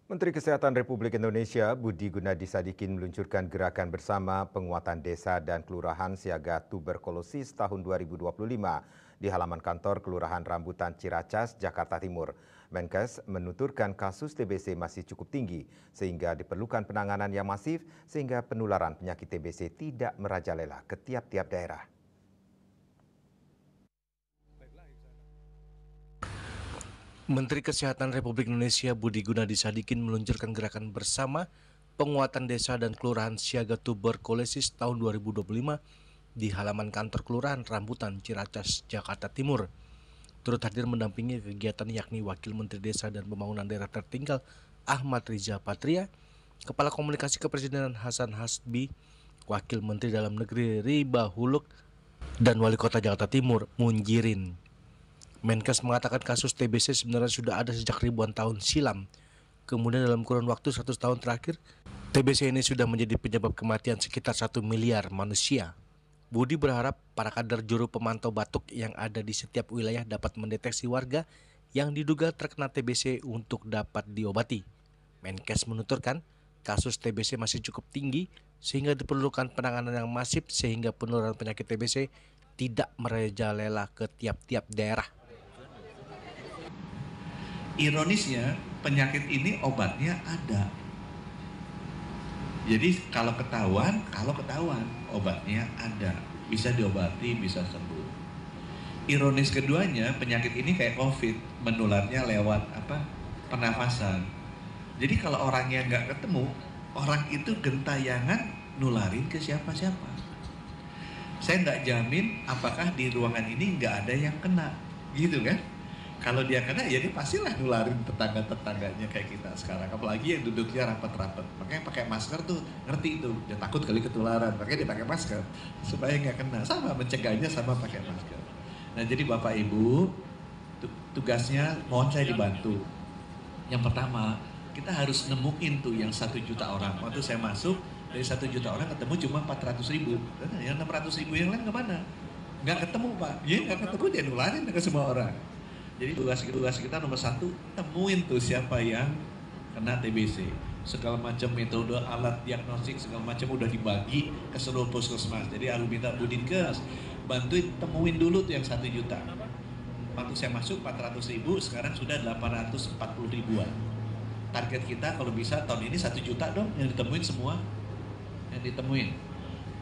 Menteri Kesehatan Republik Indonesia Budi Gunadi Sadikin meluncurkan gerakan bersama penguatan desa dan kelurahan siaga tuberkulosis tahun 2025 di halaman kantor Kelurahan Rambutan Ciracas, Jakarta Timur. Menkes menuturkan kasus TBC masih cukup tinggi sehingga diperlukan penanganan yang masif sehingga penularan penyakit TBC tidak merajalela ke tiap-tiap daerah. Menteri Kesehatan Republik Indonesia Budi Gunadi Sadikin meluncurkan gerakan bersama penguatan desa dan kelurahan siaga tuberkulosis tahun 2025 di halaman kantor Kelurahan Rambutan Ciracas, Jakarta Timur. Turut hadir mendampingi kegiatan yakni Wakil Menteri Desa dan Pembangunan Daerah Tertinggal Ahmad Riza Patria, Kepala Komunikasi Kepresidenan Hasan Hasbi, Wakil Menteri Dalam Negeri Riba Huluk, dan Wali Kota Jakarta Timur Munjirin. Menkes mengatakan kasus TBC sebenarnya sudah ada sejak ribuan tahun silam. Kemudian dalam kurun waktu 100 tahun terakhir, TBC ini sudah menjadi penyebab kematian sekitar 1 miliar manusia. Budi berharap para kader juru pemantau batuk yang ada di setiap wilayah dapat mendeteksi warga yang diduga terkena TBC untuk dapat diobati. Menkes menuturkan kasus TBC masih cukup tinggi sehingga diperlukan penanganan yang masif sehingga penularan penyakit TBC tidak merajalela ke tiap-tiap daerah. Ironisnya, penyakit ini obatnya ada. Jadi kalau ketahuan, obatnya ada. Bisa diobati, bisa sembuh. Ironis keduanya, penyakit ini kayak COVID, menularnya lewat pernafasan. Jadi kalau orangnya nggak ketemu, orang itu gentayangan nularin ke siapa-siapa. Saya nggak jamin apakah di ruangan ini nggak ada yang kena, gitu kan? Kalau dia kena, ya dia pastilah nularin tetangga-tetangganya kayak kita sekarang. Apalagi yang duduknya rapat-rapat. Makanya pakai masker tuh, ngerti itu. Dia takut kali ketularan, makanya dia pakai masker. Supaya nggak kena. Sama, mencegahnya sama pakai masker. Nah jadi Bapak Ibu, tugasnya mohon saya dibantu. Yang pertama, kita harus nemuin tuh yang 1 juta orang. Waktu saya masuk, dari 1 juta orang ketemu cuma 400.000. Yang 600.000 yang lain kemana? Nggak ketemu Pak. Ya nggak ketemu, dia nularin ke semua orang. Jadi tugas kita nomor 1, temuin tuh siapa yang kena TBC. Segala macam metode, alat diagnostik, segala macam udah dibagi ke seluruh puskesmas. Jadi aku minta Budinkes, bantuin temuin dulu tuh yang 1 juta. Waktu saya masuk 400.000, sekarang sudah 840.000-an. Target kita kalau bisa tahun ini 1 juta dong yang ditemuin semua. Yang ditemuin.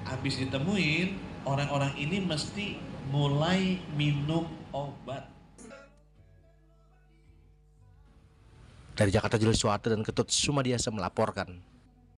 Habis ditemuin, orang-orang ini mesti mulai minum obat. Dari Jakarta, Julius Suwarte dan Ketut Sumadiasa melaporkan.